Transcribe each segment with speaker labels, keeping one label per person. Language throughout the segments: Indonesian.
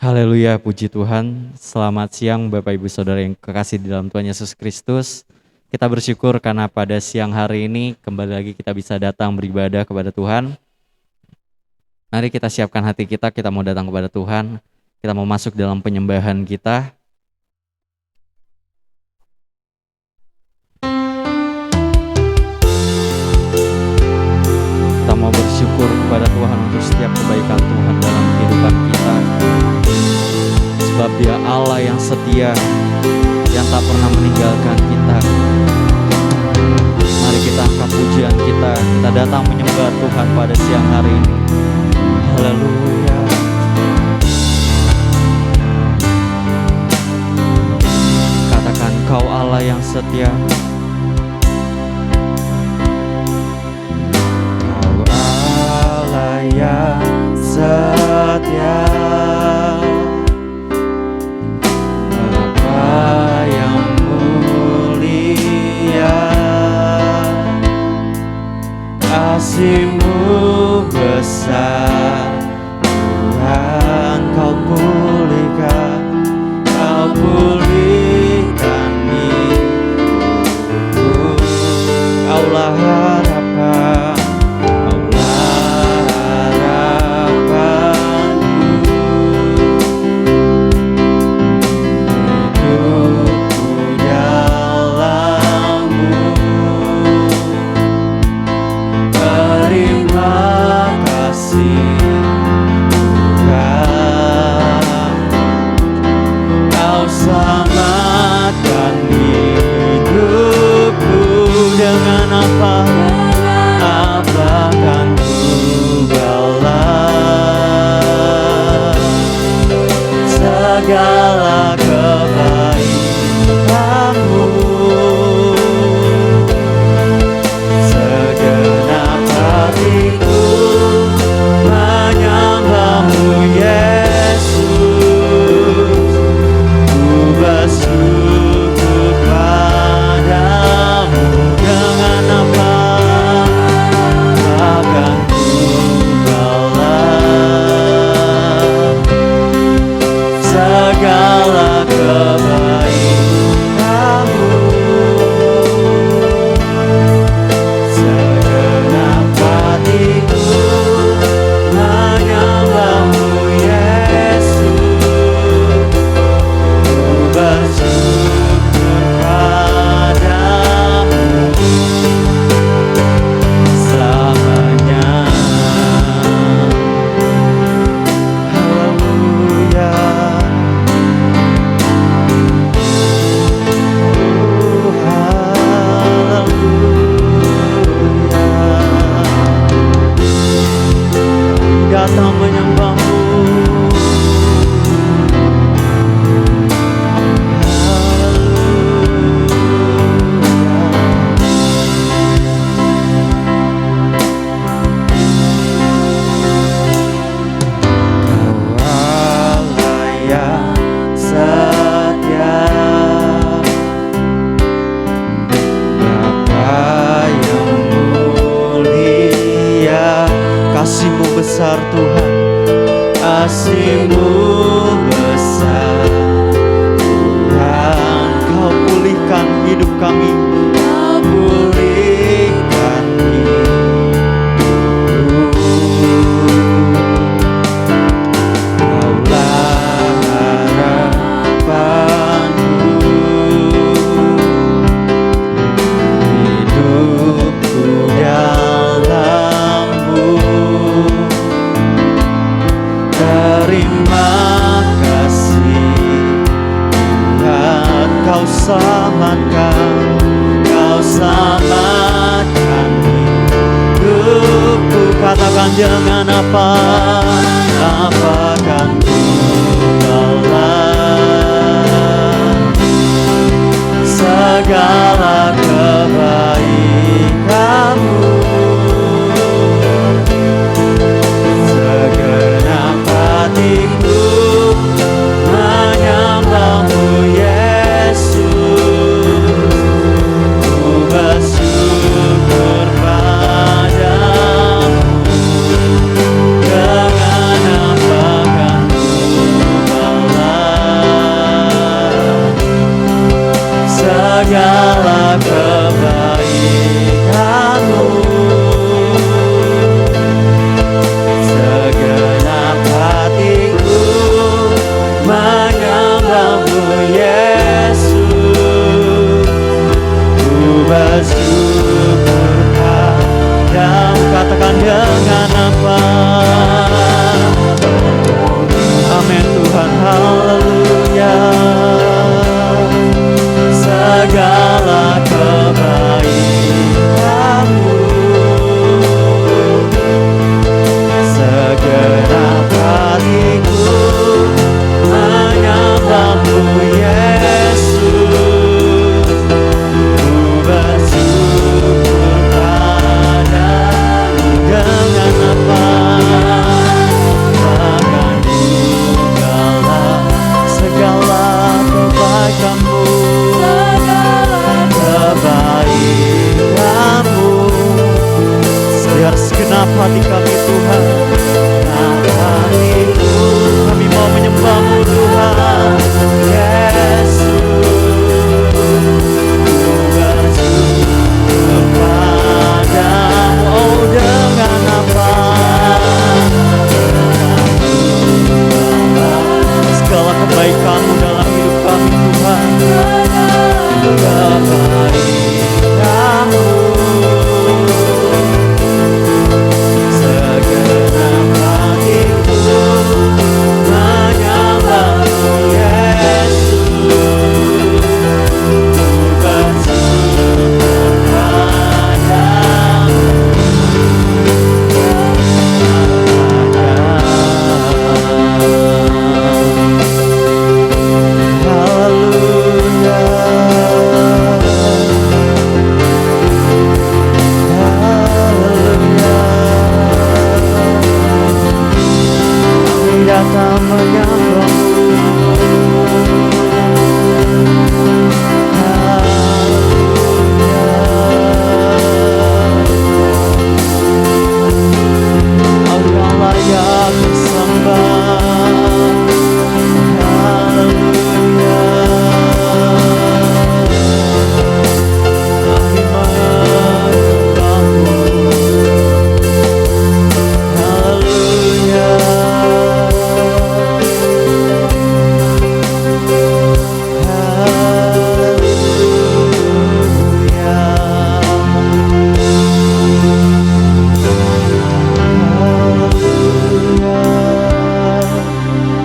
Speaker 1: Haleluya, puji Tuhan. Selamat siang Bapak Ibu Saudara yang kekasih di dalam Tuhan Yesus Kristus. Kita bersyukur karena pada siang hari ini kembali lagi kita bisa datang beribadah kepada Tuhan. Mari kita siapkan hati kita mau datang kepada Tuhan. Kita mau masuk dalam penyembahan kita. Kita mau bersyukur kepada Tuhan untuk setiap kebaikan Tuhan dalam kehidupan kita. Sebab Dia Allah yang setia, yang tak pernah meninggalkan kita. Mari kita angkat pujian kita datang menyembah Tuhan pada siang hari ini. Haleluya. Katakan Kau Allah yang setia. Kau Allah yang setia. Kasih-Mu besar, Tuhan, Kau pulihkan hidupku. Kaulah harapan, Kaulah harapanku. Hidupku dalam-Mu. Terima kasih Tuhan, Kau selamatkan hidupku. Dengan apa kan ku balas segala kebaikan-Mu. Segenap hatiku menyembah-Mu Yesus. Ku bersyukur padamu. Dengan apa akan ku balas segala kebaikan-Mu. Segenap hatiku menyembah-Mu Yesus. Ku bersyukur padamu selamanya. Haleluya. Datang menyembah-Mu. Kau Allah yang setia, Bapa yang mulia. Kasih-Mu besar Tuhan, Kasih-Mu besar Tuhan. Kau pulihkan hidup kami, Kau pulihkan hidupku. Kaulah harapanku. Hidupku dalam-Mu. Terima kasih Tuhan, Kau selamatkan hidupku. Katakan dengan apa kan ku balas segala kebaikan-Mu. Segenap hatiku menyembah-Mu Yesus. Ku bersyukur padamu. Dengan apa kan ku segala kebaikan-Mu. Segenap hatiku menyembah-Mu, Yesus. Ku bersyukur padamu. Katakan dengan apa? Amin Tuhan, haleluya. Segala kebaikan-Mu, segenap hatiku menyembah-Mu, Yesus. Ku bersyukur padamu. Dengan apa? Akan tinggallah segala kebaikan-Mu, kebaikan-Mu. Biar segenap hati kami Tuhan, hatiku kami mau menyembah-Mu Tuhan, Yesus. Ku bersyukur padamu. Oh, dengan apa? Segala kebaikan-Mu dalam hidup kami Tuhan, kebaikan-Mu. Segenap hatiku menyembah-Mu, Yesus. Ku bersyukur padamu. Haleluya. Haleluya. Kami datang menyembah-Mu. Engkau yang layak disembah. Haleluya. Kami menyembah-Mu. Haleluya.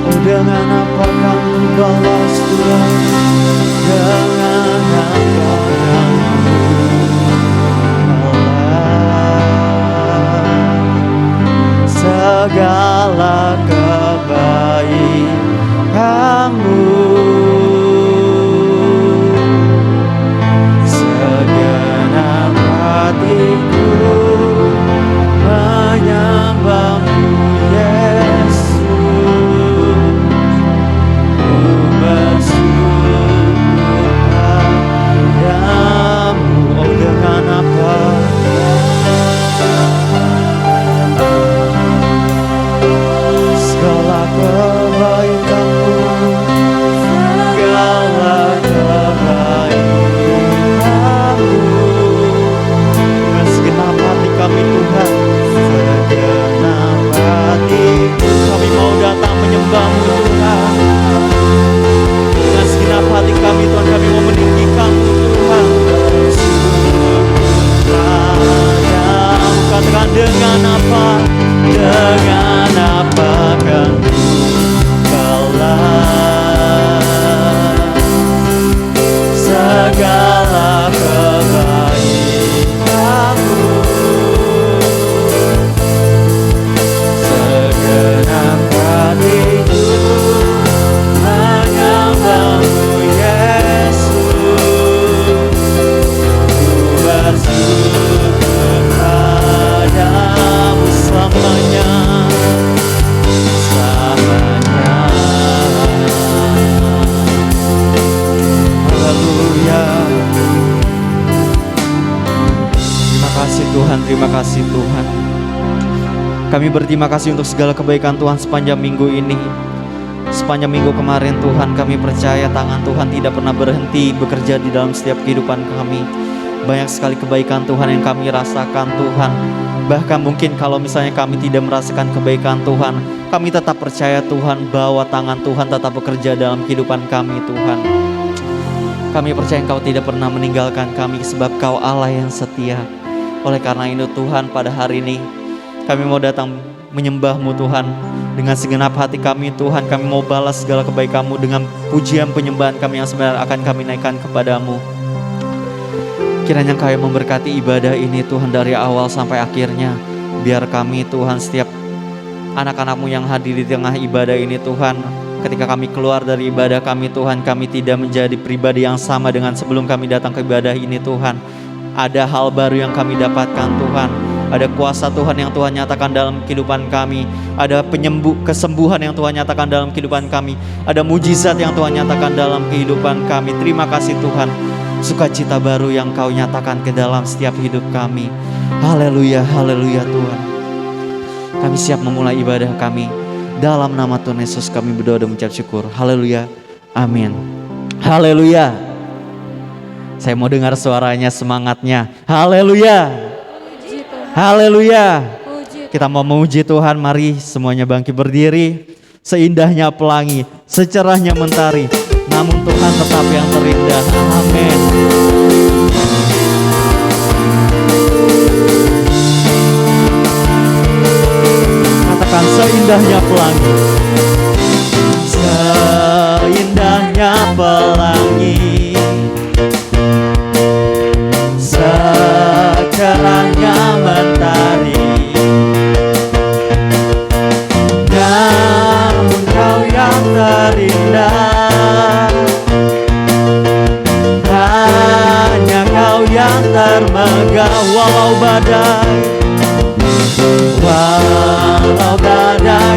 Speaker 1: Oh, dengan apa kan ku balas Tuhan? Dengan apa kan ku balas segala kebaikan-Mu? Segenap hatiku menyembah-Mu, Yesus. Ku bersyukur padamu. Oh, dengan apa? Segala kebaikan-Mu, segala kebaikan-Mu. Dengan segenap hati kami Tuhan, segenap hatiku kami mau datang menyembah-Mu Tuhan. Dengan segenap hati kami Tuhan, kami mau meninggikan-Mu Tuhan. Syukur padamu. Katakan dengan apa? Dengan apa kan ku balas segala kebaikan-Mu? Segenap hatiku menyembah-Mu, Yesus. Ku bersyukur padamu selamanya. Haleluya. Terima kasih Tuhan, terima kasih Tuhan. Kami berterima kasih untuk segala kebaikan Tuhan sepanjang minggu ini. sepanjang minggu kemarin Tuhan, kami percaya tangan Tuhan tidak pernah berhenti bekerja di dalam setiap kehidupan kami. Banyak sekali kebaikan Tuhan yang kami rasakan Tuhan. Bahkan mungkin kalau misalnya kami tidak merasakan kebaikan Tuhan, kami tetap percaya Tuhan bahwa tangan Tuhan tetap bekerja dalam kehidupan kami Tuhan. Kami percaya Engkau tidak pernah meninggalkan kami sebab Kau Allah yang setia. Oleh karena itu Tuhan, pada hari ini kami mau datang menyembah-Mu Tuhan. Dengan segenap hati kami Tuhan, kami mau balas segala kebaikan-Mu dengan pujian penyembahan kami yang sebenarnya akan kami naikkan kepadamu. Kiranya Engkau yang memberkati ibadah ini Tuhan dari awal sampai akhirnya. Biar kami Tuhan, setiap anak-anak-Mu yang hadir di tengah ibadah ini Tuhan, ketika kami keluar dari ibadah kami Tuhan, kami tidak menjadi pribadi yang sama dengan sebelum kami datang ke ibadah ini Tuhan. Ada hal baru yang kami dapatkan Tuhan. Ada kuasa Tuhan yang Tuhan nyatakan dalam kehidupan kami. Ada kesembuhan yang Tuhan nyatakan dalam kehidupan kami. Ada mujizat yang Tuhan nyatakan dalam kehidupan kami. Terima kasih Tuhan. Sukacita baru yang Kau nyatakan ke dalam setiap hidup kami. Haleluya, haleluya Tuhan. Kami siap memulai ibadah kami. Dalam nama Tuhan Yesus kami berdoa dan mengucap syukur. Haleluya, amin. Haleluya. Saya mau dengar suaranya, semangatnya. Haleluya. Haleluya. Kita mau memuji Tuhan. Mari semuanya bangkit berdiri. Seindahnya pelangi, secerahnya mentari, namun Tuhan tetap yang terindah. Amin. Katakan seindahnya pelangi. Seindahnya pelangi, secerahnya mentari, namun Kau yang terindah. Hanya Kau yang termegah walau badai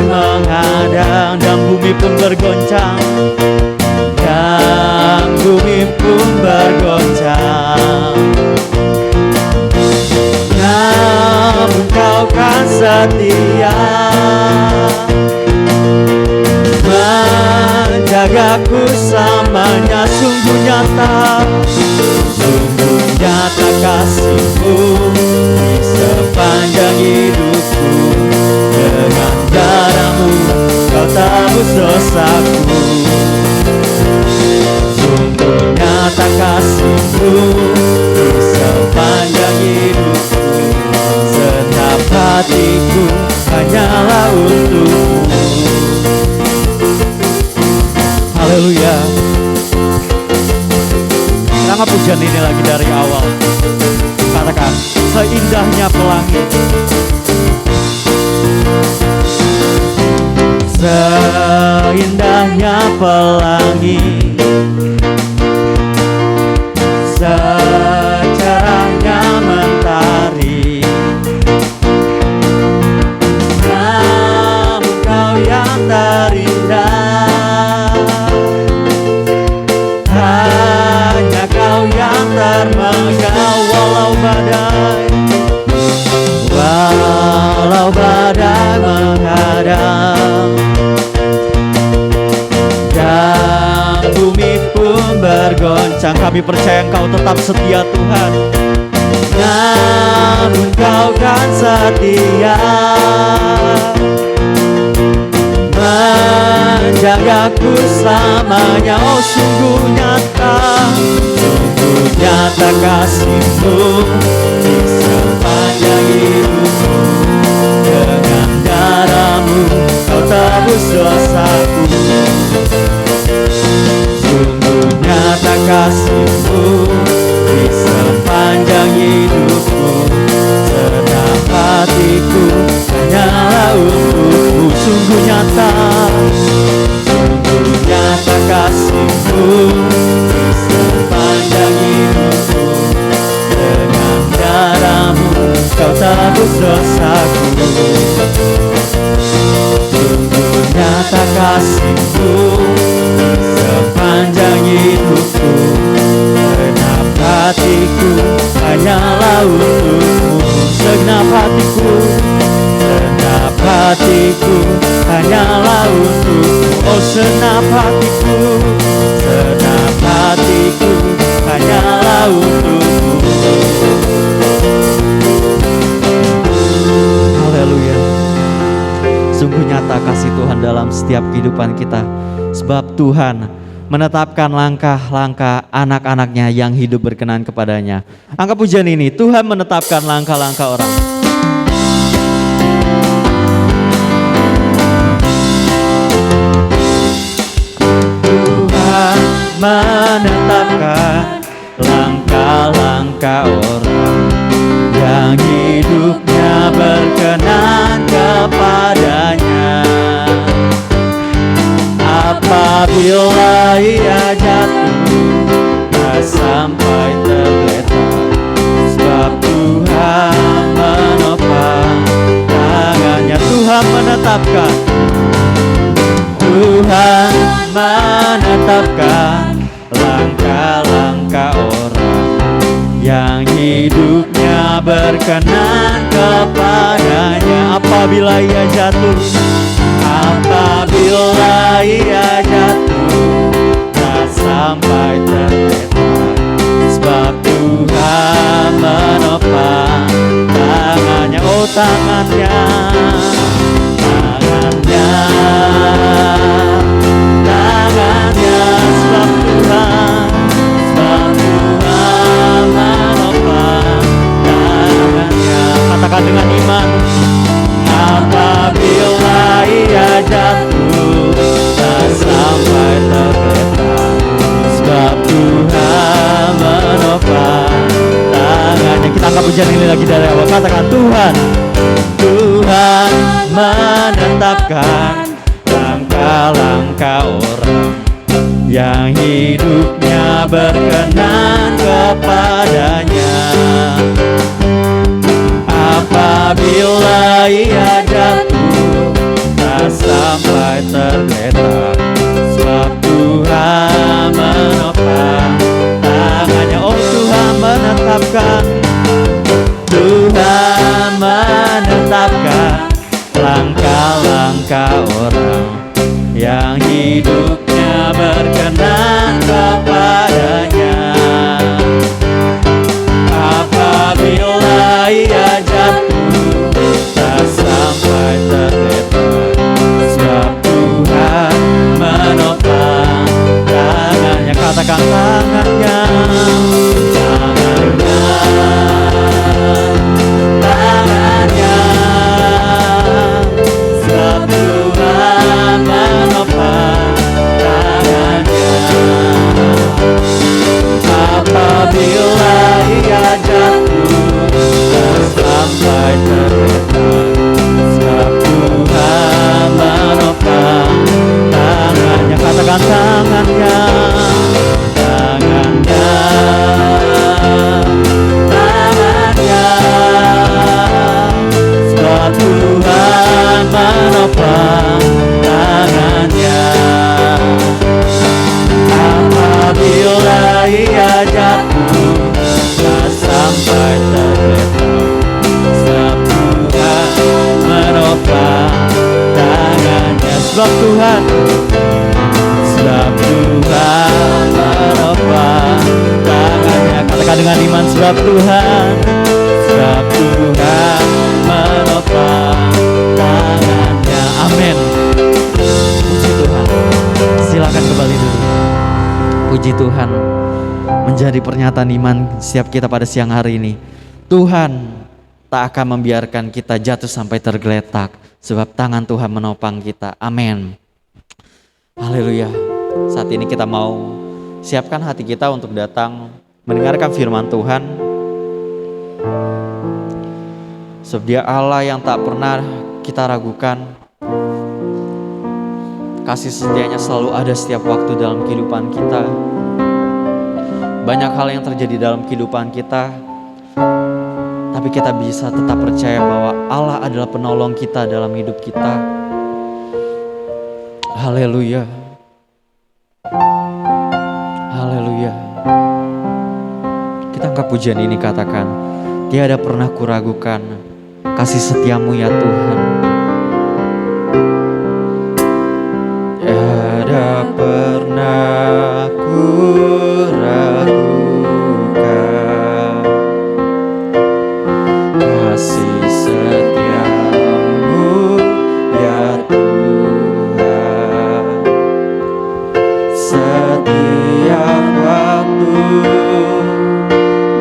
Speaker 1: menghadang dan bumi pun bergoncang, dan bumi pun bergoncang. Namun Kau kan setia, menjagaku selamanya. Sungguh nyata kasih-Mu di sepanjang hidupku. Dengan darah-Mu Kau tebus dosaku. Sungguh nyata kasih-Mu di sepanjang hidupku. Segenap hatiku hanyalah untuk-Mu. Haleluya. Angkat pujian ini lagi dari awal. Katakan, seindahnya pelangi. Seindahnya pelangi, secerahnya mentari, namun Kau yang terindah. Hanya Kau yang termegah walau badai menghadang, dan bumi pun bergoncang. Kami percaya Engkau tetap setia Tuhan. Namun Kau kan setia, menjagaku selamanya. Oh sungguh nyata kasih-Mu di sepanjang hidupku. Dengan darah-Mu Kau tebus dosaku. Sungguh nyata kasih-Mu di sepanjang hidupku. Segenap hatiku hanyalah untuk-Mu. Sungguh nyata kasih-Mu di sepanjang hidupku. Dengan darah-Mu Kau tebus dosaku. Sungguh nyata kasih-Mu di sepanjang hidupku. Segenap hatiku hanyalah untuk-Mu. Segenap hatiku hanyalah untuk-Mu. Oh hatiku, senang hatiku hanyalah untukmu. Haleluya. Sungguh nyata kasih Tuhan dalam setiap kehidupan kita, sebab Tuhan menetapkan langkah-langkah anak-anaknya yang hidup berkenan kepadanya. Angkat pujian ini, Tuhan menetapkan langkah-langkah orang. Tuhan menetapkan langkah-langkah orang yang hidupnya berkenan kepadanya. Apabila ia jatuh, tak sampai tergeletak, sebab Tuhan menopang tangannya. Tuhan menetapkan, Tuhan menetapkan langkah-langkah orang yang hidupnya berkenan kepadanya. Apabila ia jatuh, apabila ia jatuh, tak sampai tergeletak, sebab Tuhan menopang tangannya. Oh tangannya, tangannya, tangannya, sebab Tuhan menopang tangannya. Katakan dengan iman, apabila ia jatuh, tak sampai tergeletak, sebab Tuhan menopang tangannya. Kita angkat pujian ini lagi dari awal. Katakan, Tuhan, Tuhan menetapkan langkah-langkah orang yang hidupnya berkenan kepadanya. Apabila ia jatuh, tak sampai tergeletak, sebab Tuhan menopang tangannya. Oh Tuhan menetapkan, Tuhan menetapkan langkah-langkah orang yang hidupnya berkenan kepadanya. Apabila ia jatuh, tak sampai tergeletak, sebab Tuhan menopang tangannya. Katakan tangannya, tangannya, tangannya, sebab Tuhan menopang tangannya. Apabila ia jatuh, tak sampai tergeletak, sebab Tuhan menopang tangannya. Katakan tangannya, tangannya, tangannya, sebab Tuhan menopang tangannya. Apabila ia jatuh, tak sampai tergeletak, sebab Tuhan menopang tangannya. Sebab Tuhan, sebab Tuhan menopang tangannya. Katakan dengan iman, sebab Tuhan, sebab Tuhan menopang tangannya. Amin. Puji Tuhan. Silakan kembali dulu. Puji Tuhan, menjadi pernyataan iman setiap kita pada siang hari ini. Tuhan tak akan membiarkan kita jatuh sampai tergeletak, sebab tangan Tuhan menopang kita. Amin. Haleluya. Saat ini kita mau siapkan hati kita untuk datang mendengarkan firman Tuhan. Sebab Dia Allah yang tak pernah kita ragukan. Kasih setianya selalu ada setiap waktu dalam kehidupan kita. Banyak hal yang terjadi dalam kehidupan kita, tapi kita bisa tetap percaya bahwa Allah adalah penolong kita dalam hidup kita. Haleluya. Haleluya. Kita angkat pujian ini, katakan, tiada pernah kuragukan kasih setiamu ya Tuhan. Tiada pernah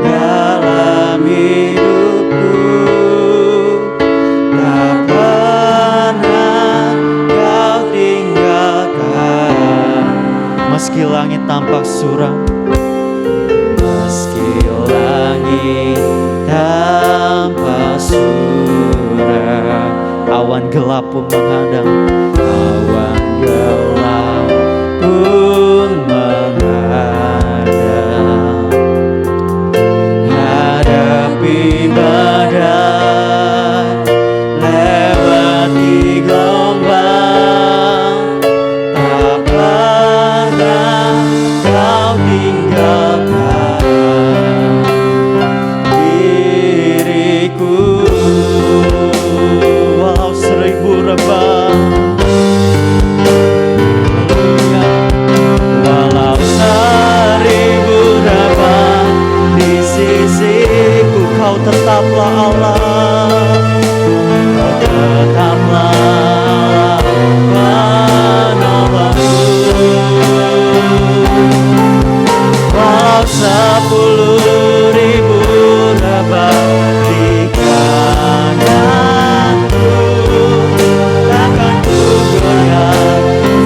Speaker 1: dalam hidupku, tak pernah Kau tinggalkan. Meski langit tampak suram, meski langit tampak suram, awan gelap pun menghadang, awan gelap pun menghadang. Hadapi badai, lewati gelombang, tak pernah Kau tinggalkan diriku. Walau seribu rebah, walau seribu rebah di sisiku, Kau tetaplah Allah, Kau tetaplah penolongku. Walau 10.000 rebah di kananku, takkan ku goyah,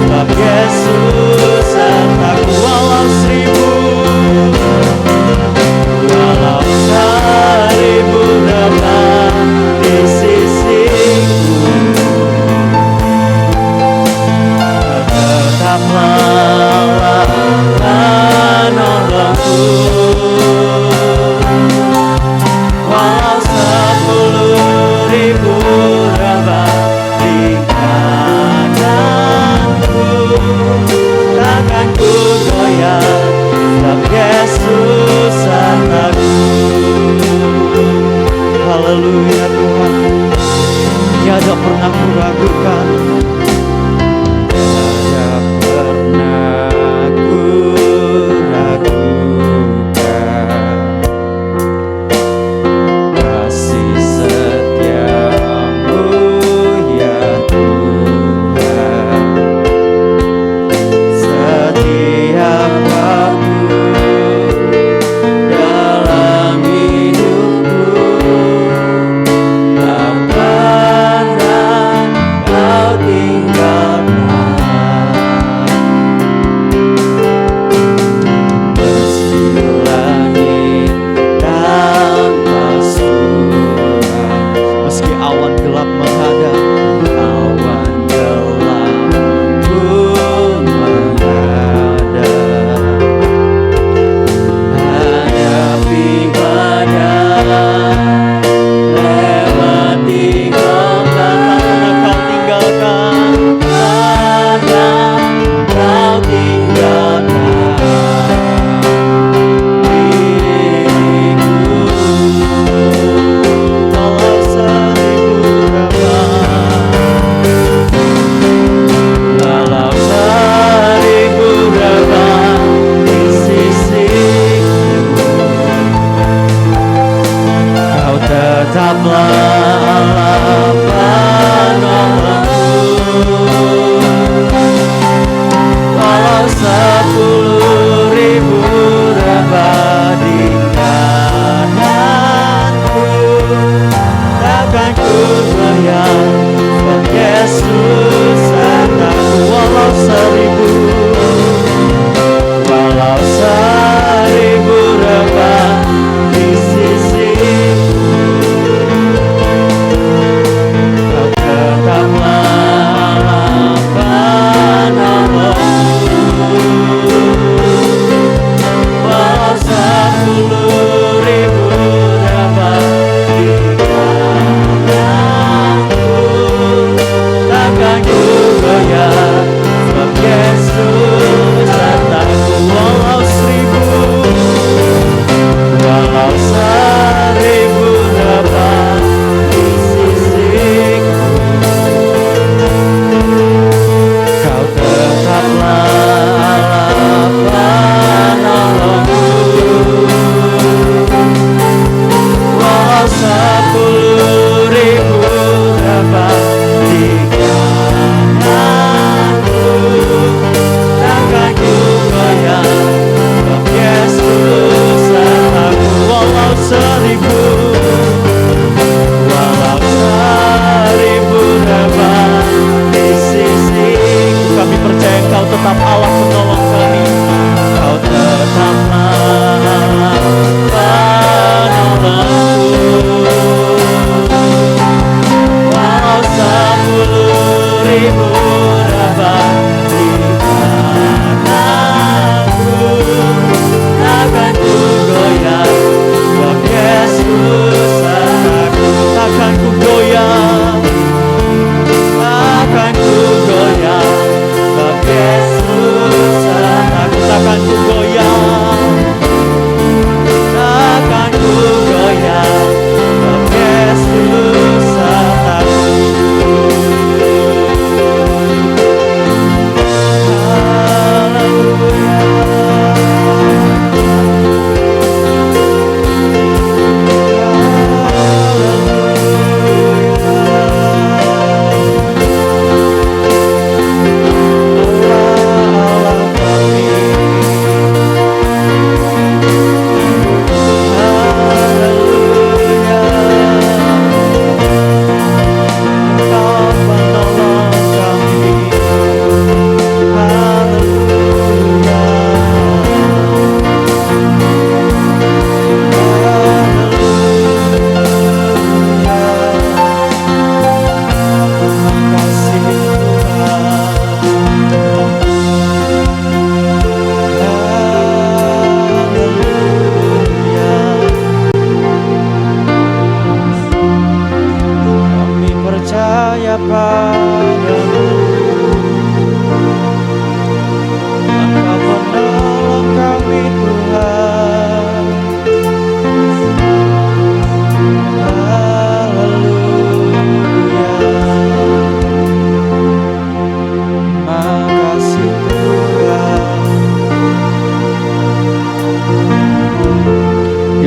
Speaker 1: sebab Yesus sertaku. Walau 1000 rebah di sisiku, tetaplah penolongku. Walau 10.000 rebah di kananku, takkan ku goyah, sebab Yesus sertaku. Haleluya Tuhan, tiada pernah ku ragukan, tiada pernah ku ragukan kasih setiamu ya Tuhan. Setiap waktu dalam hidupku, tak pernah Kau tinggalkan. Meski langit tanpa suram, meski awan gelap menghadang, awan gelap pun menghadang. Hadapi badai, lewati gelombang, Kau tinggalkan, pernah Kau tinggalkan diriku. Walau 1000 rebah, walau 1000 rebah di sisiku, Kau tetaplah Allah penolongku. Walau 10.000 rebah di kananku, takkan ku goyah, sebab Yesus sertaku. Walau 1000 rebah di sisiku,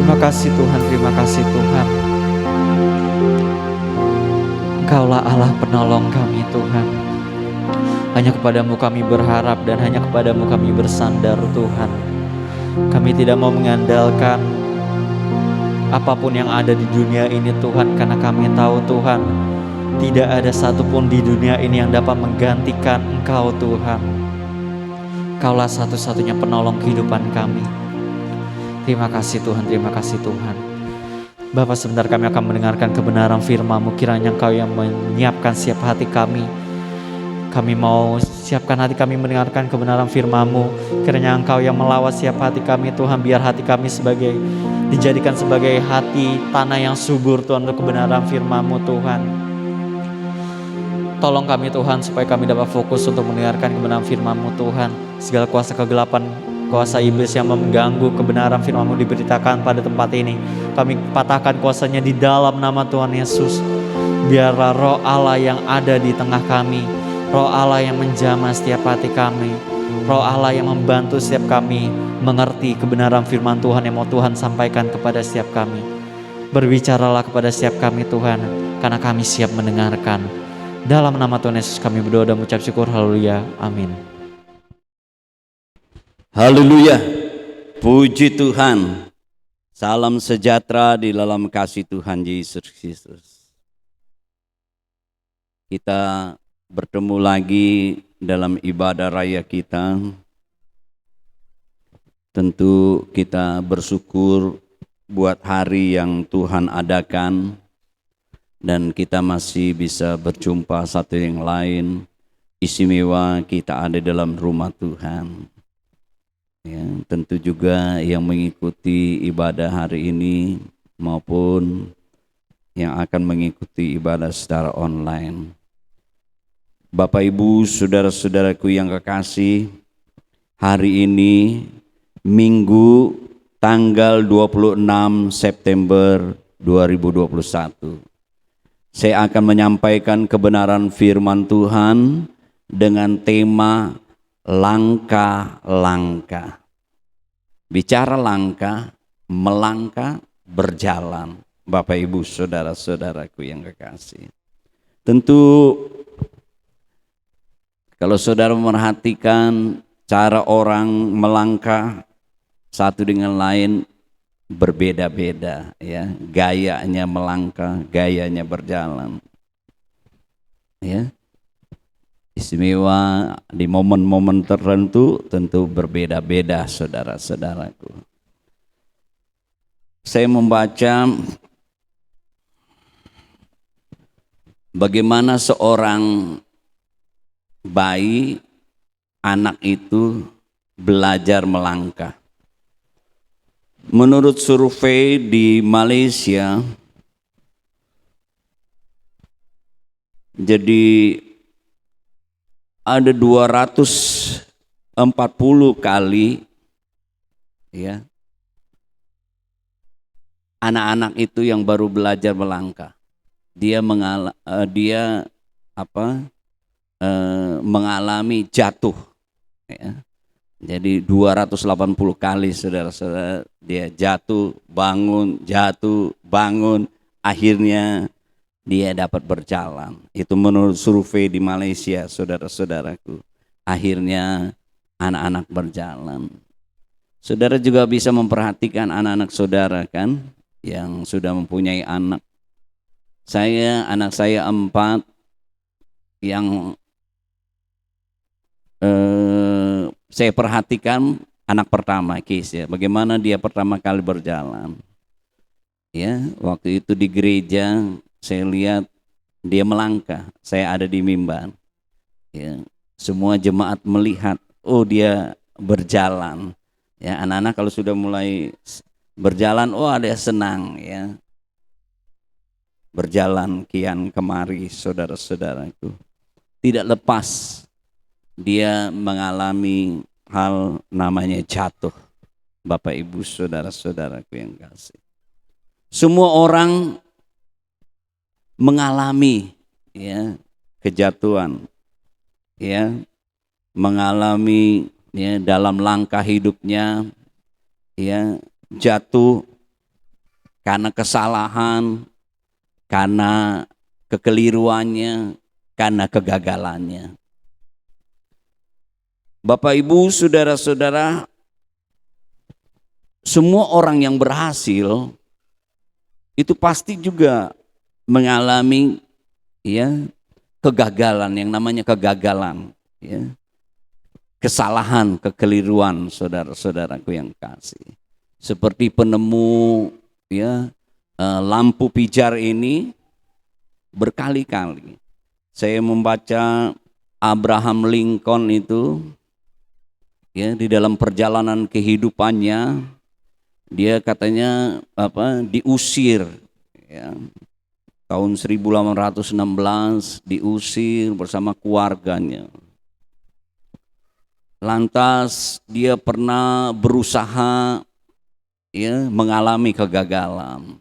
Speaker 1: Terima kasih Tuhan, terima kasih Tuhan. Engkaulah Allah penolong kami Tuhan. Hanya kepadamu kami berharap dan hanya kepadamu kami bersandar Tuhan. Kami tidak mau mengandalkan apapun yang ada di dunia ini Tuhan, karena kami tahu Tuhan, tidak ada satupun di dunia ini yang dapat menggantikan Engkau Tuhan. Engkaulah satu-satunya penolong kehidupan kami. Terima kasih Tuhan, terima kasih Tuhan. Bapa, sebentar kami akan mendengarkan kebenaran firman-Mu. Kiranya Engkau yang menyiapkan siap hati kami. Kami mau siapkan hati kami mendengarkan kebenaran firman-Mu. Kiranya Engkau yang melawat siap hati kami Tuhan. Biar hati kami dijadikan sebagai hati tanah yang subur Tuhan, untuk kebenaran firman-Mu Tuhan. Tolong kami Tuhan supaya kami dapat fokus untuk mendengarkan kebenaran firman-Mu Tuhan. Segala kuasa kegelapan, kuasa iblis yang mengganggu kebenaran firman-Mu diberitakan pada tempat ini, kami patahkan kuasanya di dalam nama Tuhan Yesus. Biarlah roh Allah yang ada di tengah kami, roh Allah yang menjamah setiap hati kami, roh Allah yang membantu setiap kami mengerti kebenaran firman Tuhan yang mau Tuhan sampaikan kepada setiap kami. Berbicaralah kepada setiap kami Tuhan, karena kami siap mendengarkan. Dalam nama Tuhan Yesus kami berdoa dan mengucap syukur. Haleluya, amin.
Speaker 2: Haleluya, puji Tuhan. Salam sejahtera di dalam kasih Tuhan Yesus Kristus. Kita bertemu lagi dalam ibadah raya kita. Tentu kita bersyukur buat hari yang Tuhan adakan, dan kita masih bisa berjumpa satu yang lain. Istimewa kita ada dalam rumah Tuhan. Ya, tentu juga yang mengikuti ibadah hari ini maupun yang akan mengikuti ibadah secara online. Bapak Ibu, saudara-saudaraku yang kekasih, hari ini Minggu tanggal 26 September 2021. Saya akan menyampaikan kebenaran firman Tuhan dengan tema langkah-langkah. Bicara langkah, melangkah, berjalan. Bapak Ibu, saudara-saudaraku yang kekasih. Tentu kalau saudara memperhatikan cara orang melangkah satu dengan lain berbeda-beda, ya, gayanya melangkah, gayanya berjalan, ya. Istimewa di momen-momen tertentu tentu berbeda-beda, saudara-saudaraku. Saya membaca bagaimana seorang bayi, anak itu belajar melangkah. Menurut survei di Malaysia, jadi ada 240 kali, ya, anak-anak itu yang baru belajar melangkah. Dia mengalami jatuh, ya. Jadi 280 kali saudara-saudara dia jatuh, bangun, akhirnya dia dapat berjalan. Itu menurut survei di Malaysia, saudara-saudaraku. Akhirnya anak-anak berjalan. Saudara juga bisa memperhatikan anak-anak saudara kan, yang sudah mempunyai anak. Anak saya 4 yang saya perhatikan anak pertama, Kis, ya, bagaimana dia pertama kali berjalan. Ya, waktu itu di gereja saya lihat dia melangkah. Saya ada di mimbar. Ya, semua jemaat melihat, oh dia berjalan. Ya, anak-anak kalau sudah mulai berjalan, oh ada senang, ya. Berjalan kian kemari, saudara-saudaraku. Tidak lepas dia mengalami hal namanya jatuh. Bapak Ibu, saudara-saudaraku yang kasih. Semua orang mengalami, ya, kejatuhan, ya, mengalami, ya, dalam langkah hidupnya, ya, jatuh, karena kesalahan, karena kekeliruannya, karena kegagalannya. Bapak, Ibu, saudara-saudara, semua orang yang berhasil itu pasti juga mengalami ya kegagalan, yang namanya kegagalan, ya. Kesalahan, kekeliruan, saudara-saudaraku yang kasih. Seperti penemu ya lampu pijar ini berkali-kali. Saya membaca Abraham Lincoln itu ya di dalam perjalanan kehidupannya dia katanya diusir ya. Tahun 1816 diusir bersama keluarganya. Lantas dia pernah berusaha ya mengalami kegagalan.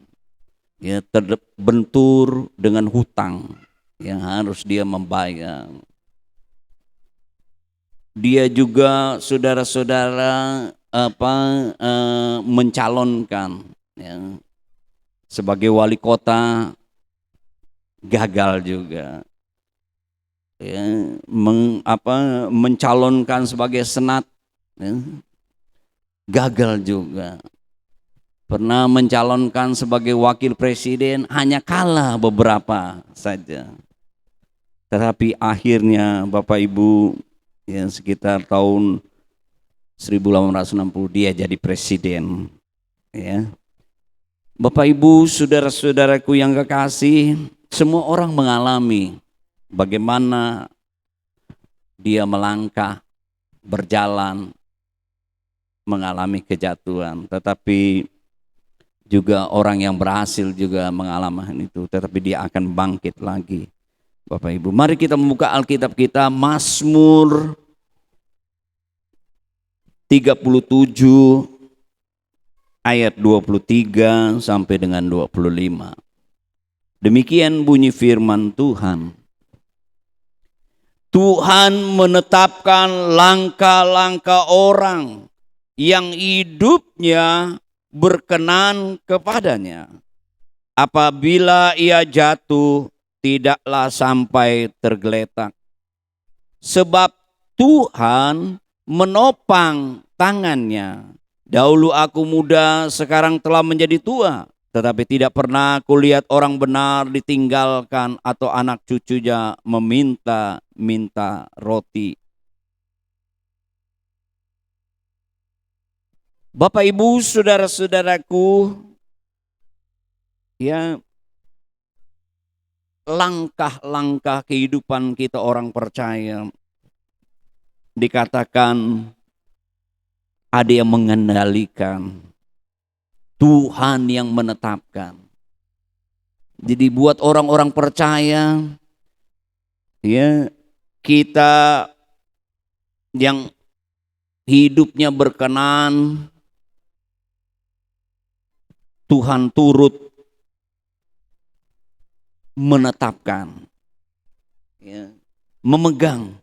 Speaker 2: Ya terbentur dengan hutang yang harus dia membayar. Dia juga saudara-saudara mencalonkan ya, sebagai wali kota, gagal juga. Ya, mencalonkan sebagai senat, ya, gagal juga. Pernah mencalonkan sebagai wakil presiden, hanya kalah beberapa saja. Tetapi akhirnya Bapak Ibu ya sekitar tahun 1860 dia jadi presiden. Ya. Bapak Ibu, saudara-saudaraku yang kekasih, semua orang mengalami bagaimana dia melangkah, berjalan, mengalami kejatuhan. Tetapi juga orang yang berhasil juga mengalami itu, tetapi dia akan bangkit lagi. Bapak Ibu, mari kita membuka Alkitab kita, Mazmur 37 ayat 23 sampai dengan 25. Demikian bunyi firman Tuhan. Tuhan menetapkan langkah-langkah orang yang hidupnya berkenan kepadanya. Apabila ia jatuh, tidaklah sampai tergeletak. Sebab Tuhan menopang tangannya. Dahulu aku muda, sekarang telah menjadi tua. Tetapi tidak pernah aku lihat orang benar ditinggalkan atau anak cucunya meminta-minta roti. Bapak, Ibu, saudara-saudaraku, ya, langkah-langkah kehidupan kita orang percaya dikatakan ada yang mengendalikan, Tuhan yang menetapkan. Jadi buat orang-orang percaya, ya, kita yang hidupnya berkenan, Tuhan turut menetapkan, ya, memegang,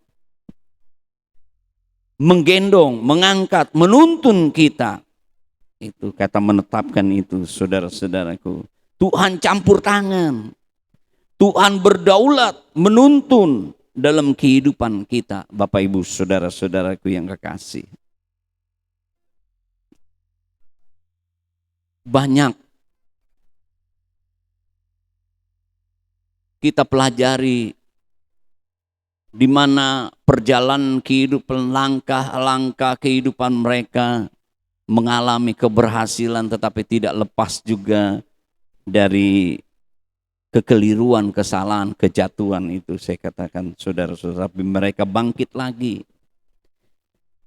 Speaker 2: menggendong, mengangkat, menuntun kita. Itu kata menetapkan itu, saudara-saudaraku. Tuhan campur tangan, Tuhan berdaulat, menuntun dalam kehidupan kita, Bapak Ibu saudara-saudaraku yang kekasih. Banyak kita pelajari di mana perjalanan kehidupan, langkah-langkah kehidupan mereka mengalami keberhasilan, tetapi tidak lepas juga dari kekeliruan, kesalahan, kejatuhan itu. Saya katakan saudara-saudara, tapi mereka bangkit lagi.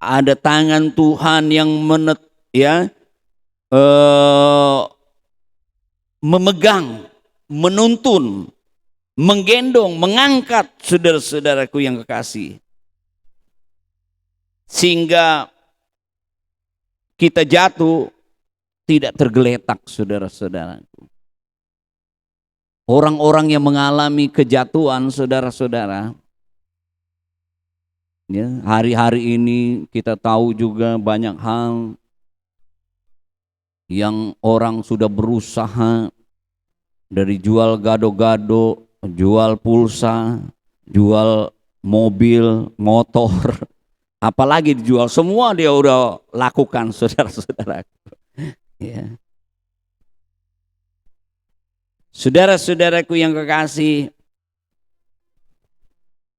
Speaker 2: Ada tangan Tuhan yang memegang, menuntun, menggendong, mengangkat saudara-saudaraku yang kekasih. Sehingga kita jatuh tidak tergeletak, saudara-saudaraku. Orang-orang yang mengalami kejatuhan, saudara-saudara, ya, hari-hari ini kita tahu juga banyak hal yang orang sudah berusaha dari jual gado-gado, jual pulsa, jual mobil, motor, apalagi dijual, semua dia udah lakukan, saudara-saudara. Ya. Saudara-saudaraku yang kekasih,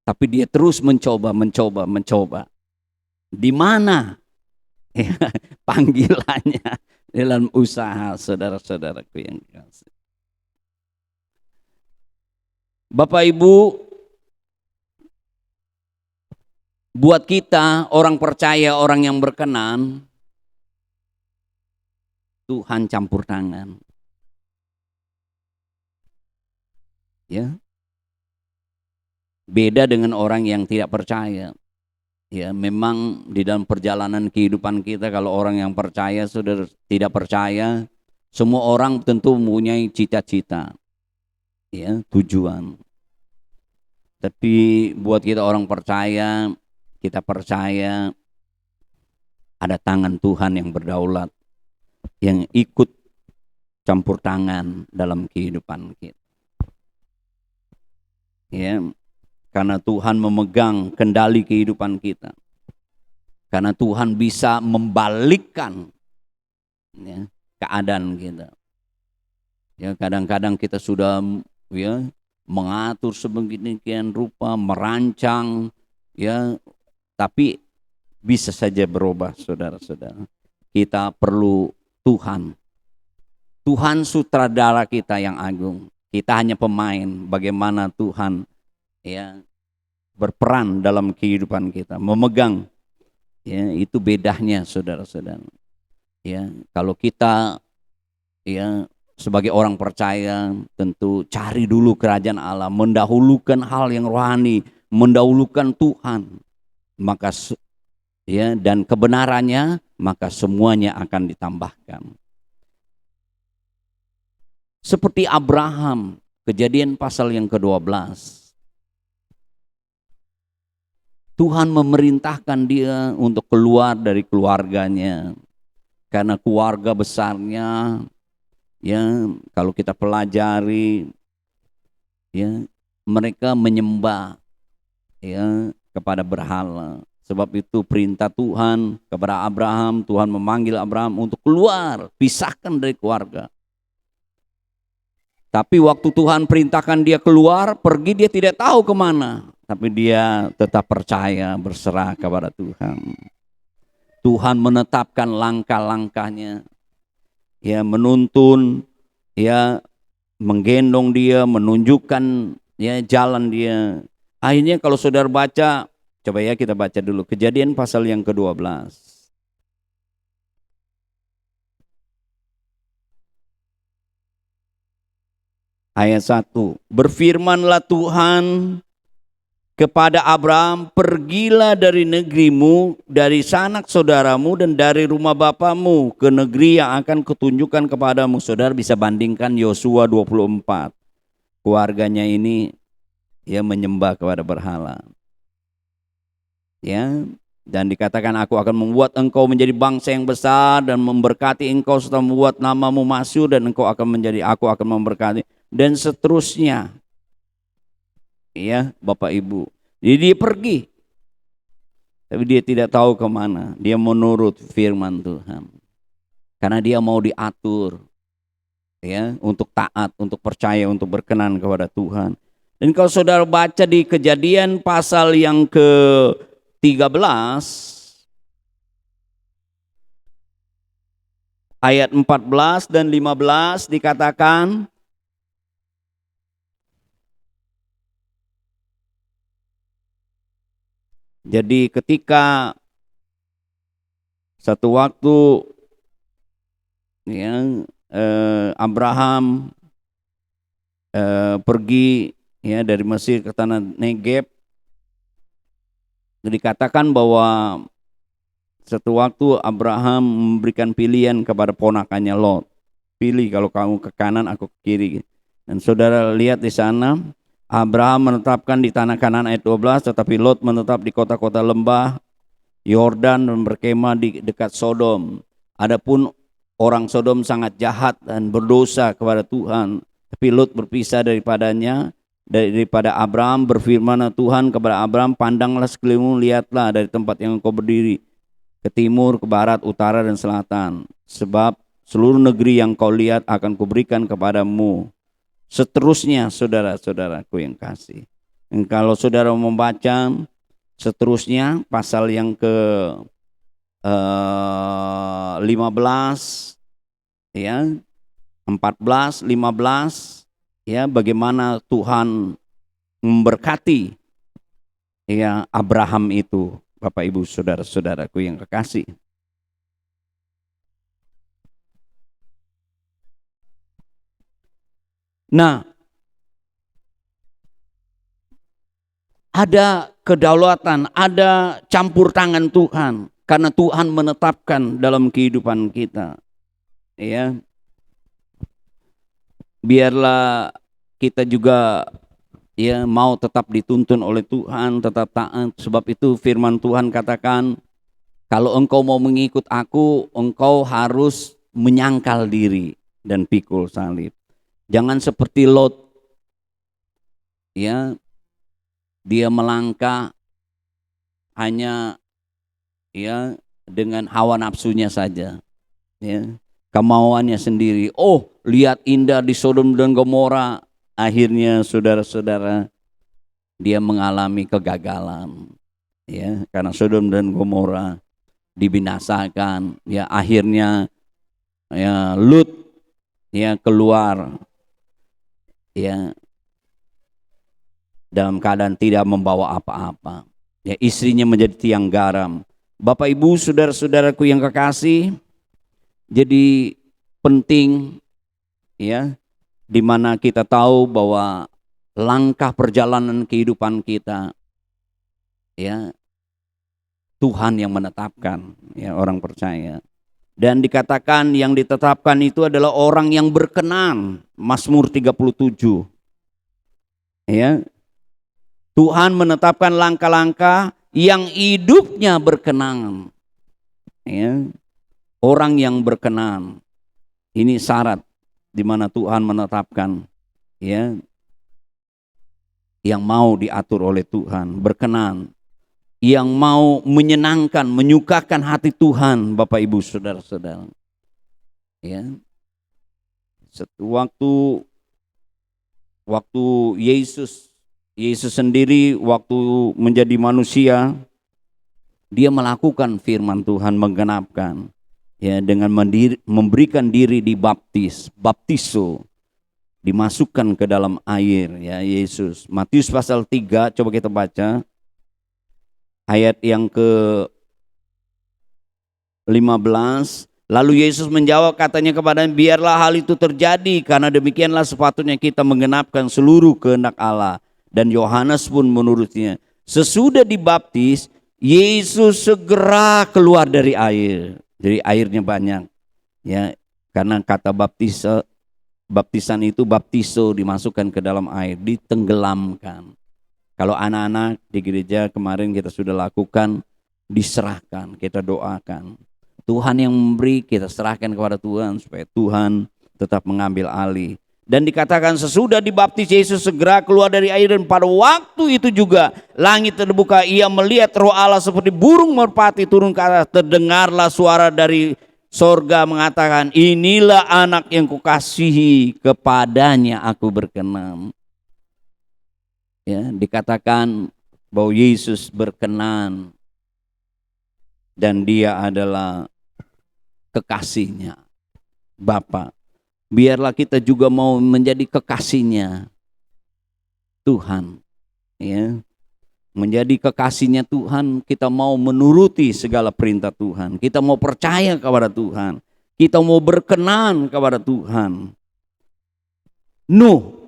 Speaker 2: tapi dia terus mencoba. Di mana ya, panggilannya dalam usaha, saudara-saudaraku yang kekasih. Bapak Ibu, buat kita orang percaya, orang yang berkenan, Tuhan campur tangan. Ya. Beda dengan orang yang tidak percaya. Ya, memang di dalam perjalanan kehidupan kita, kalau orang yang percaya sudah tidak percaya, semua orang tentu mempunyai cita-cita, ya, tujuan. Tapi buat kita orang percaya, kita percaya ada tangan Tuhan yang berdaulat, yang ikut campur tangan dalam kehidupan kita. Ya, karena Tuhan memegang kendali kehidupan kita. Karena Tuhan bisa membalikkan, ya, keadaan kita. Ya, kadang-kadang kita sudah, ya, mengatur sedemikian rupa, merancang, ya, tapi bisa saja berubah, saudara-saudara. Kita perlu Tuhan. Tuhan sutradara kita yang agung. Kita hanya pemain, bagaimana Tuhan, ya, berperan dalam kehidupan kita, memegang, ya, itu bedanya, saudara-saudara. Ya, kalau kita, ya, sebagai orang percaya, tentu cari dulu kerajaan Allah, mendahulukan hal yang rohani, mendahulukan Tuhan, maka, ya, dan kebenarannya, maka semuanya akan ditambahkan. Seperti Abraham, Kejadian pasal yang ke-12. Tuhan memerintahkan dia untuk keluar dari keluarganya. Karena keluarga besarnya, ya, kalau kita pelajari, ya, mereka menyembah, ya, kepada berhala. Sebab itu perintah Tuhan kepada Abraham, Tuhan memanggil Abraham untuk keluar, pisahkan dari keluarga. Tapi waktu Tuhan perintahkan dia keluar, pergi, dia tidak tahu kemana. Tapi dia tetap percaya, berserah kepada Tuhan. Tuhan menetapkan langkah-langkahnya, ya, menuntun, ya, menggendong dia, menunjukkan, ya, jalan dia. Akhirnya kalau saudara baca, coba ya kita baca dulu Kejadian pasal yang ke-12. Ayat 1. Berfirmanlah Tuhan kepada Abraham, pergilah dari negerimu, dari sanak saudaramu, dan dari rumah bapamu ke negeri yang akan kutunjukkan kepadamu. Saudara bisa bandingkan Yosua 24. Keluarganya ini, ya, menyembah kepada berhala. Ya, dan dikatakan aku akan membuat engkau menjadi bangsa yang besar dan memberkati engkau serta membuat namamu masyhur, dan engkau akan menjadi, aku akan memberkati, dan seterusnya. Ya, Bapak Ibu. Jadi dia pergi. Tapi dia tidak tahu kemana. Dia menurut firman Tuhan. Karena dia mau diatur, ya, untuk taat, untuk percaya, untuk berkenan kepada Tuhan. Dan kalau saudara baca di Kejadian pasal yang ke-13 ayat 14 dan 15 dikatakan, jadi ketika satu waktu, ya, Abraham pergi, ya, dari Mesir ke tanah Negeb, dikatakan bahwa satu waktu Abraham memberikan pilihan kepada ponakannya Lot. Pilih, kalau kamu ke kanan, aku ke kiri. Dan saudara lihat di sana, Abraham menetapkan di tanah Kanan ayat 12, tetapi Lot menetap di kota-kota lembah Yordan dan berkemah di dekat Sodom. Adapun orang Sodom sangat jahat dan berdosa kepada Tuhan. Tapi Lot berpisah daripada Abraham. Berfirman Tuhan kepada Abraham, pandanglah sekelilingmu, lihatlah dari tempat yang engkau berdiri, ke timur, ke barat, utara, dan selatan. Sebab seluruh negeri yang kau lihat akan kuberikan kepadamu. Seterusnya, saudara-saudaraku yang kasih. Dan kalau saudara membaca seterusnya, pasal yang ke 15, ya, 14, 15, ya, bagaimana Tuhan memberkati, ya, Abraham itu, Bapak Ibu saudara-saudaraku yang kekasih. Nah, ada kedaulatan, ada campur tangan Tuhan, karena Tuhan menetapkan dalam kehidupan kita. Ya, biarlah kita juga, ya, mau tetap dituntun oleh Tuhan, tetap taat. Sebab itu firman Tuhan katakan, kalau engkau mau mengikut aku, engkau harus menyangkal diri dan pikul salib. Jangan seperti Lot, ya, dia melangkah hanya, ya, dengan hawa nafsunya saja, ya, kemauannya sendiri. Oh, lihat indah di Sodom dan Gomora. Akhirnya saudara-saudara, dia mengalami kegagalan, ya, karena Sodom dan Gomora dibinasakan. Ya, akhirnya, ya, Lut, ya, keluar, ya, dalam keadaan tidak membawa apa-apa. Ya, istrinya menjadi tiang garam. Bapak Ibu saudara-saudaraku yang kekasih, jadi penting, ya, di mana kita tahu bahwa langkah perjalanan kehidupan kita, ya, Tuhan yang menetapkan, ya, orang percaya. Dan dikatakan yang ditetapkan itu adalah orang yang berkenan. Mazmur 37. Ya. Tuhan menetapkan langkah-langkah yang hidupnya berkenan. Ya. Orang yang berkenan. Ini syarat di mana Tuhan menetapkan, ya, yang mau diatur oleh Tuhan, berkenan, yang mau menyenangkan, menyukakan hati Tuhan, Bapak Ibu saudara-saudara. Ya. Waktu Yesus sendiri waktu menjadi manusia, dia melakukan firman Tuhan, menggenapkan, ya, dengan memberikan diri baptiso, dimasukkan ke dalam air, ya, Yesus. Matius pasal 3, coba kita baca ayat yang ke-15. Lalu Yesus menjawab, katanya kepadanya, biarlah hal itu terjadi, karena demikianlah sepatutnya kita menggenapkan seluruh kehendak Allah. Dan Yohanes pun menurutnya. Sesudah dibaptis, Yesus segera keluar dari air. Jadi airnya banyak, ya, karena kata baptisan itu baptiso, dimasukkan ke dalam air, ditenggelamkan. Kalau anak-anak di gereja kemarin kita sudah lakukan, diserahkan, kita doakan. Tuhan yang memberi, kita serahkan kepada Tuhan supaya Tuhan tetap mengambil alih. Dan dikatakan sesudah dibaptis Yesus segera keluar dari air, dan pada waktu itu juga langit terbuka, ia melihat Roh Allah seperti burung merpati turun ke atas. Terdengarlah suara dari sorga mengatakan, inilah anak yang kukasihi, kepadanya aku berkenan. Ya, dikatakan bahwa Yesus berkenan dan dia adalah kekasihnya Bapa. Biarlah kita juga mau menjadi kekasihnya Tuhan, ya. Menjadi kekasihnya Tuhan, kita mau menuruti segala perintah Tuhan, kita mau percaya kepada Tuhan, kita mau berkenan kepada Tuhan. Nuh,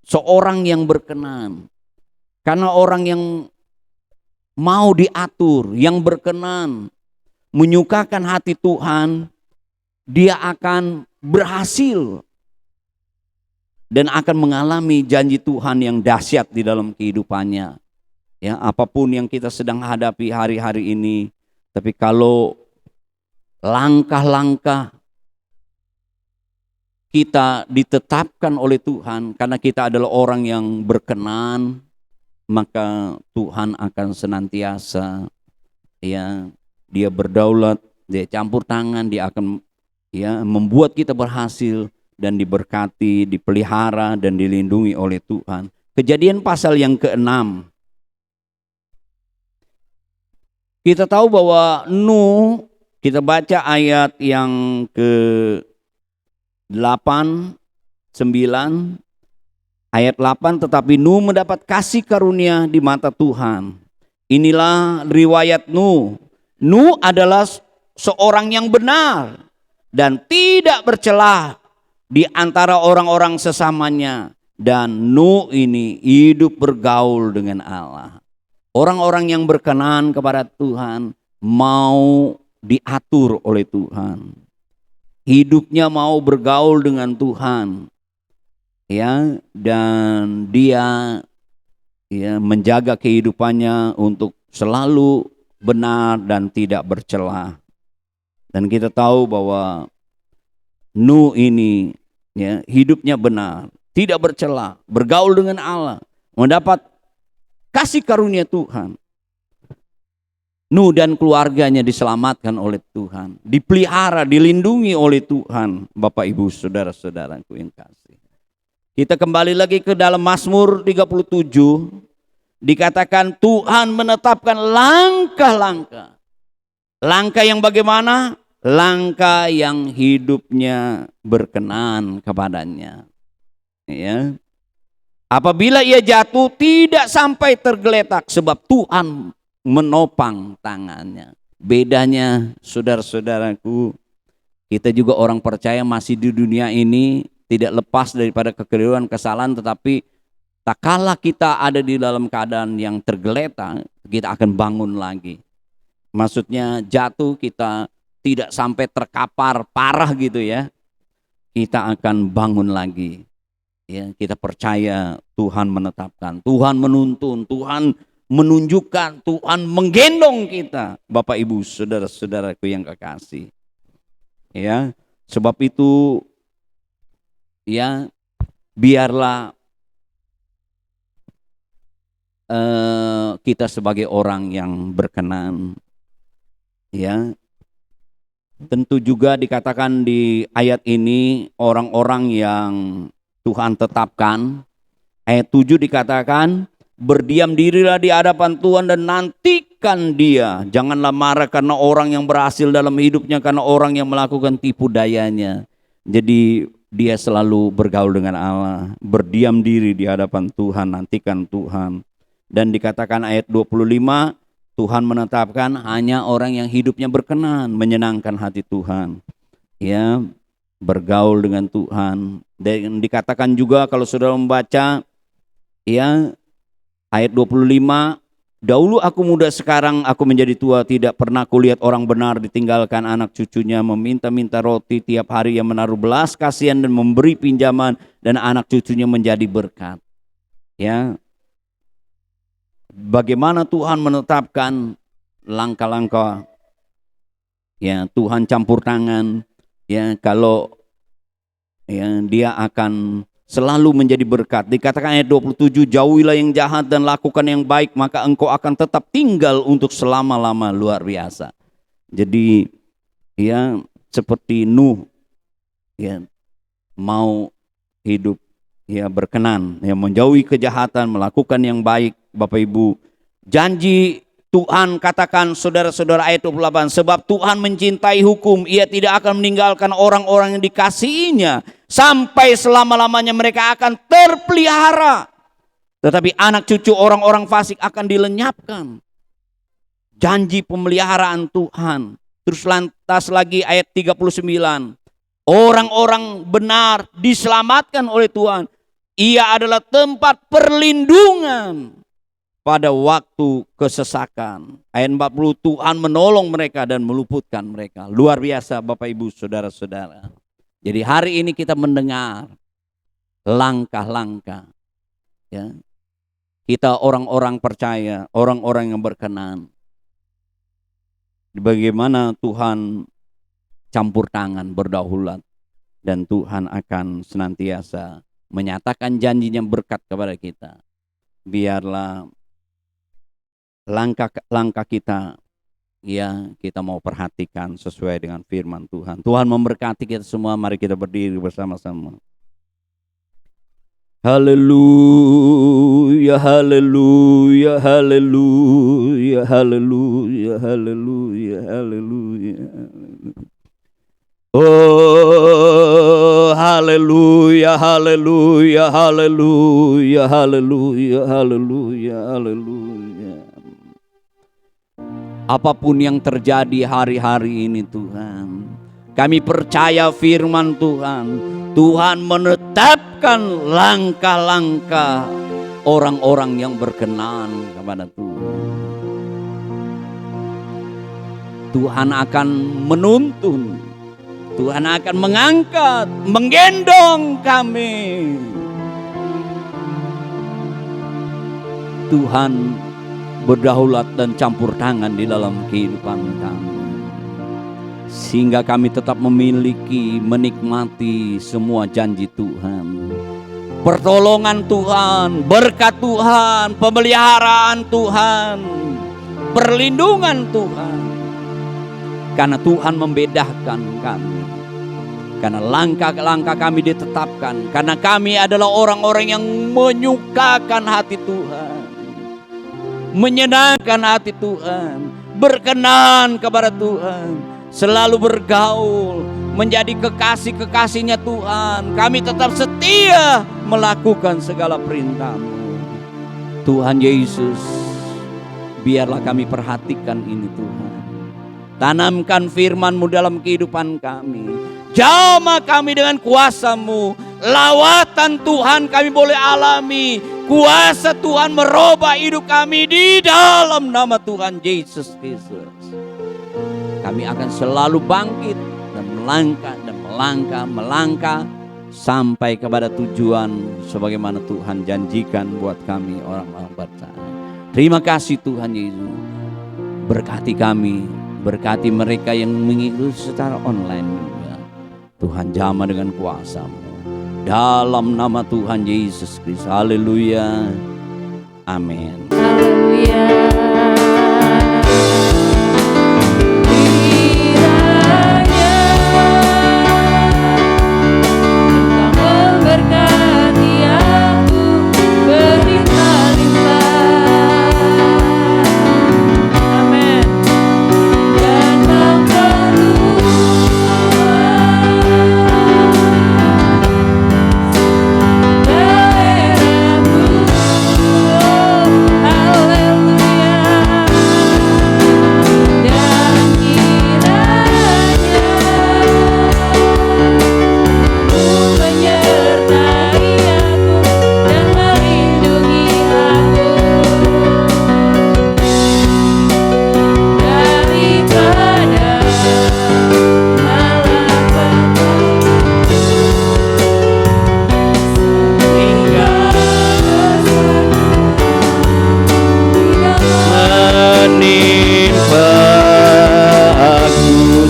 Speaker 2: seorang yang berkenan, karena orang yang mau diatur, yang berkenan, menyukakan hati Tuhan, dia akan berhasil dan akan mengalami janji Tuhan yang dahsyat di dalam kehidupannya. Ya, apapun yang kita sedang hadapi hari-hari ini, tapi kalau langkah-langkah kita ditetapkan oleh Tuhan karena kita adalah orang yang berkenan, maka Tuhan akan senantiasa dia berdaulat, dia campur tangan, dia akan membuat kita berhasil dan diberkati, dipelihara dan dilindungi oleh Tuhan. Kejadian pasal yang ke-6. Kita tahu bahwa Nuh, kita baca ayat yang ke-8, 9, ayat 8, tetapi Nuh mendapat kasih karunia di mata Tuhan. Inilah riwayat Nuh. Nuh adalah seorang yang benar dan tidak bercela di antara orang-orang sesamanya. Dan Nuh ini hidup bergaul dengan Allah. Orang-orang yang berkenan kepada Tuhan mau diatur oleh Tuhan. Hidupnya mau bergaul dengan Tuhan. Dan dia menjaga kehidupannya untuk selalu benar dan tidak bercela. Dan kita tahu bahwa Nuh ini hidupnya benar, tidak bercela, bergaul dengan Allah, mendapat kasih karunia Tuhan. Nuh dan keluarganya diselamatkan oleh Tuhan, dipelihara, dilindungi oleh Tuhan. Bapak Ibu saudara-saudaraku yang kasih. Kita kembali lagi ke dalam Mazmur 37. Dikatakan Tuhan menetapkan langkah-langkah. Langkah yang bagaimana? Langkah yang hidupnya berkenan kepadanya. Apabila ia jatuh tidak sampai tergeletak sebab Tuhan menopang tangannya. Bedanya saudara-saudaraku, kita juga orang percaya masih di dunia ini tidak lepas daripada kekeliruan, kesalahan, tetapi tak kala kita ada di dalam keadaan yang tergeletak, kita akan bangun lagi. Maksudnya jatuh kita tidak sampai terkapar parah gitu ya. Kita akan bangun lagi. Kita percaya Tuhan menetapkan, Tuhan menuntun, Tuhan menunjukkan, Tuhan menggendong kita. Bapak Ibu saudara-saudaraku yang kekasih. Sebab itu biarlah kita sebagai orang yang berkenan. Tentu juga dikatakan di ayat ini orang-orang yang Tuhan tetapkan. Ayat 7 dikatakan, berdiam dirilah di hadapan Tuhan dan nantikan dia. Janganlah marah karena orang yang berhasil dalam hidupnya, karena orang yang melakukan tipu dayanya. Jadi dia selalu bergaul dengan Allah, berdiam diri di hadapan Tuhan, nantikan Tuhan. Dan dikatakan ayat 25, Tuhan menetapkan hanya orang yang hidupnya berkenan, menyenangkan hati Tuhan. Bergaul dengan Tuhan. Dan dikatakan juga kalau saudara membaca ayat 25, dahulu aku muda, sekarang aku menjadi tua, tidak pernah kulihat orang benar ditinggalkan anak cucunya meminta-minta roti, tiap hari yang menaruh belas kasihan dan memberi pinjaman, dan anak cucunya menjadi berkat. Bagaimana Tuhan menetapkan langkah-langkah? Tuhan campur tangan. Kalau dia akan selalu menjadi berkat. Dikatakan ayat 27, jauhilah yang jahat dan lakukan yang baik, maka engkau akan tetap tinggal untuk selama-lama. Luar biasa. Jadi seperti Nuh mau hidup berkenan, menjauhi kejahatan, melakukan yang baik. Bapak Ibu, janji Tuhan katakan saudara-saudara ayat 28, sebab Tuhan mencintai hukum, ia tidak akan meninggalkan orang-orang yang dikasihinya sampai selama-lamanya mereka akan terpelihara. Tetapi anak cucu orang-orang fasik akan dilenyapkan. Janji pemeliharaan Tuhan. Terus lantas lagi ayat 39, orang-orang benar diselamatkan oleh Tuhan. Ia adalah tempat perlindungan pada waktu kesesakan. Ayat 40, Tuhan menolong mereka dan meluputkan mereka. Luar biasa Bapak Ibu saudara-saudara. Jadi hari ini kita mendengar langkah-langkah. Kita orang-orang percaya, orang-orang yang berkenan. Bagaimana Tuhan campur tangan, berdaulat, dan Tuhan akan senantiasa menyatakan janjinya berkat kepada kita. Biarlah langkah kita, ya, kita mau perhatikan sesuai dengan firman Tuhan. Tuhan memberkati kita semua. Mari kita berdiri bersama-sama. Haleluya, haleluya, haleluya, haleluya, haleluya, haleluya. Oh, haleluya, haleluya, haleluya, haleluya, haleluya, haleluya. Apapun yang terjadi hari-hari ini Tuhan, kami percaya firman Tuhan. Tuhan menetapkan langkah-langkah orang-orang yang berkenan kepada Tuhan. Tuhan akan menuntun, Tuhan akan mengangkat, menggendong kami. Tuhan berdaulat dan campur tangan di dalam kehidupan kami, sehingga kami tetap memiliki, menikmati semua janji Tuhan, pertolongan Tuhan, berkat Tuhan, pemeliharaan Tuhan, perlindungan Tuhan. Karena Tuhan membedakan kami, karena langkah-langkah kami ditetapkan, karena kami adalah orang-orang yang menyukakan hati Tuhan, menyenangkan hati Tuhan, berkenan kepada Tuhan, selalu bergaul, menjadi kekasih-kekasihnya Tuhan. Kami tetap setia melakukan segala perintah-Mu. Tuhan Yesus, biarlah kami perhatikan ini Tuhan. Tanamkan firman-Mu dalam kehidupan kami. Jamah kami dengan kuasa-Mu. Lawatan Tuhan kami boleh alami. Kuasa Tuhan merubah hidup kami di dalam nama Tuhan Yesus Kristus. Kami akan selalu bangkit dan melangkah sampai kepada tujuan sebagaimana Tuhan janjikan buat kami orang-orang percaya. Terima kasih Tuhan Yesus. Berkati kami, berkati mereka yang mengikuti secara online juga. Tuhan jamah dengan kuasa-Mu. Dalam nama Tuhan Yesus Kristus. Haleluya. Amin.
Speaker 3: Haleluya.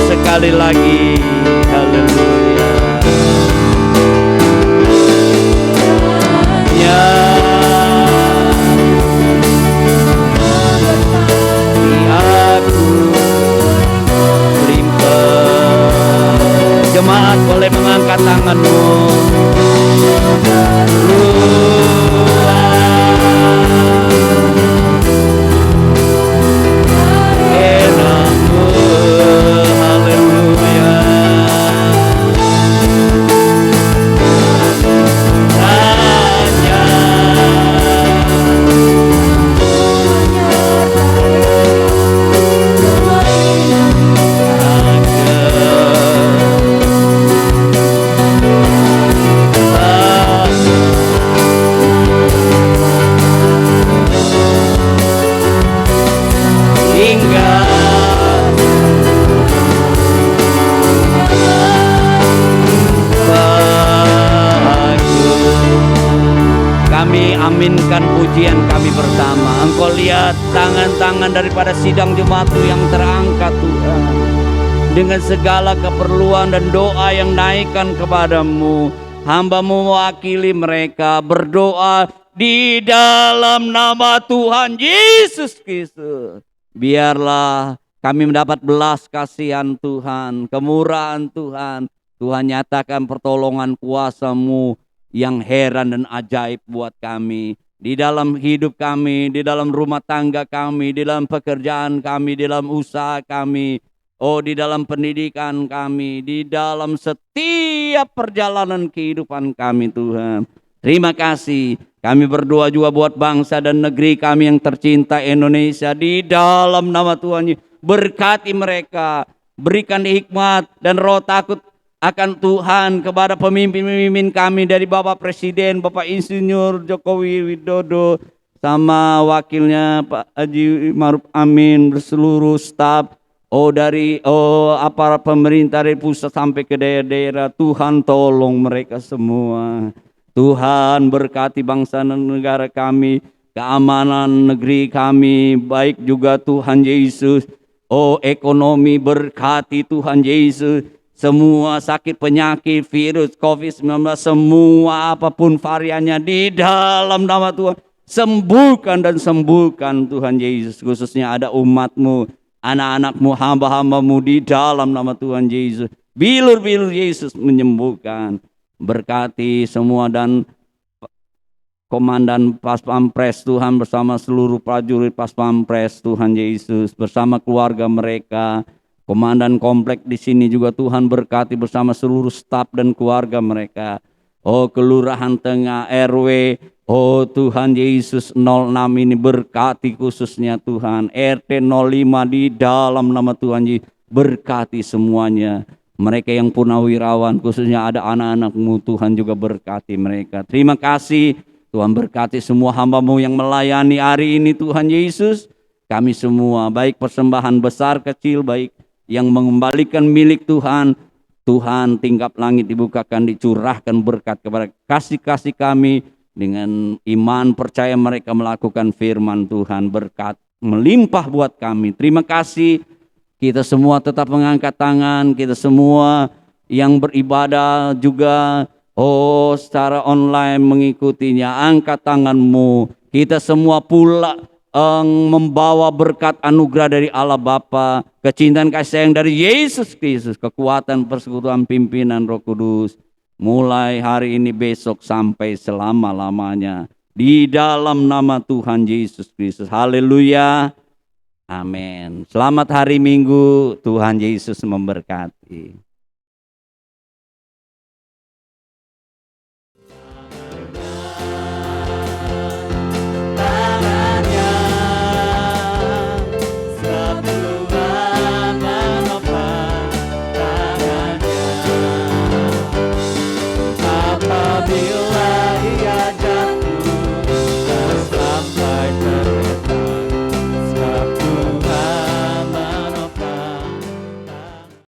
Speaker 2: Sekali lagi, haleluya. Ya, aku limpah. Jemaat boleh mengangkat tanganmu. Aminkan pujian kami bersama. Engkau lihat tangan-tangan daripada sidang jemaat yang terangkat Tuhan. dengan segala keperluan dan doa yang naikkan kepadamu. Hamba-Mu mewakili mereka berdoa di dalam nama Tuhan Yesus Kristus. Biarlah kami mendapat belas kasihan Tuhan, kemurahan Tuhan. Tuhan nyatakan pertolongan kuasa-Mu yang heran dan ajaib buat kami. Di dalam hidup kami, di dalam rumah tangga kami, di dalam pekerjaan kami, di dalam usaha kami, oh di dalam pendidikan kami, di dalam setiap perjalanan kehidupan kami Tuhan. Terima kasih. Kami berdoa juga buat bangsa dan negeri kami yang tercinta Indonesia. Di dalam nama Tuhan, berkati mereka. Berikan hikmat dan roh takut akan Tuhan kepada pemimpin-pemimpin kami, dari Bapak Presiden, Bapak Insinyur Jokowi Widodo, sama wakilnya Pak Haji Maruf Amin, berseluruh staf, dari aparat pemerintah dari pusat sampai ke daerah-daerah. Tuhan tolong mereka semua. Tuhan berkati bangsa dan negara kami, keamanan negeri kami, baik juga Tuhan Yesus. Ekonomi berkati Tuhan Yesus. Semua sakit penyakit, virus COVID-19, semua apapun variannya, di dalam nama Tuhan sembuhkan dan sembuhkan Tuhan Yesus. Khususnya ada umat-Mu, anak-anak-Mu, hamba-hamba-Mu, di dalam nama Tuhan Yesus. Bilur-bilur Yesus menyembuhkan. Berkati semua dan Komandan Pas Pampres Tuhan bersama seluruh prajurit Pas Pampres Tuhan Yesus, bersama keluarga mereka. Komandan komplek di sini juga Tuhan berkati bersama seluruh staf dan keluarga mereka. Kelurahan Tengah RW, Tuhan Yesus 06 ini berkati khususnya Tuhan. RT 05 di dalam nama Tuhan Yesus berkati semuanya. Mereka yang purnawirawan, khususnya ada anak-anak-Mu, Tuhan juga berkati mereka. Terima kasih Tuhan, berkati semua hamba-Mu yang melayani hari ini Tuhan Yesus. Kami semua, baik persembahan besar kecil, baik yang mengembalikan milik Tuhan. Tuhan, tingkap langit dibukakan, dicurahkan berkat kepada kasih-kasih kami. Dengan iman percaya mereka melakukan firman Tuhan, berkat melimpah buat kami. Terima kasih. Kita semua tetap mengangkat tangan, kita semua yang beribadah juga secara online mengikutinya. Angkat tanganmu. Kita semua pula membawa berkat anugerah dari Allah Bapa, kecintaan kasih sayang dari Yesus Kristus, kekuatan persekutuan pimpinan Roh Kudus, mulai hari ini, besok, sampai selama-lamanya. Di dalam nama Tuhan Yesus Kristus. Haleluya. Amin. Selamat hari Minggu. Tuhan Yesus memberkati.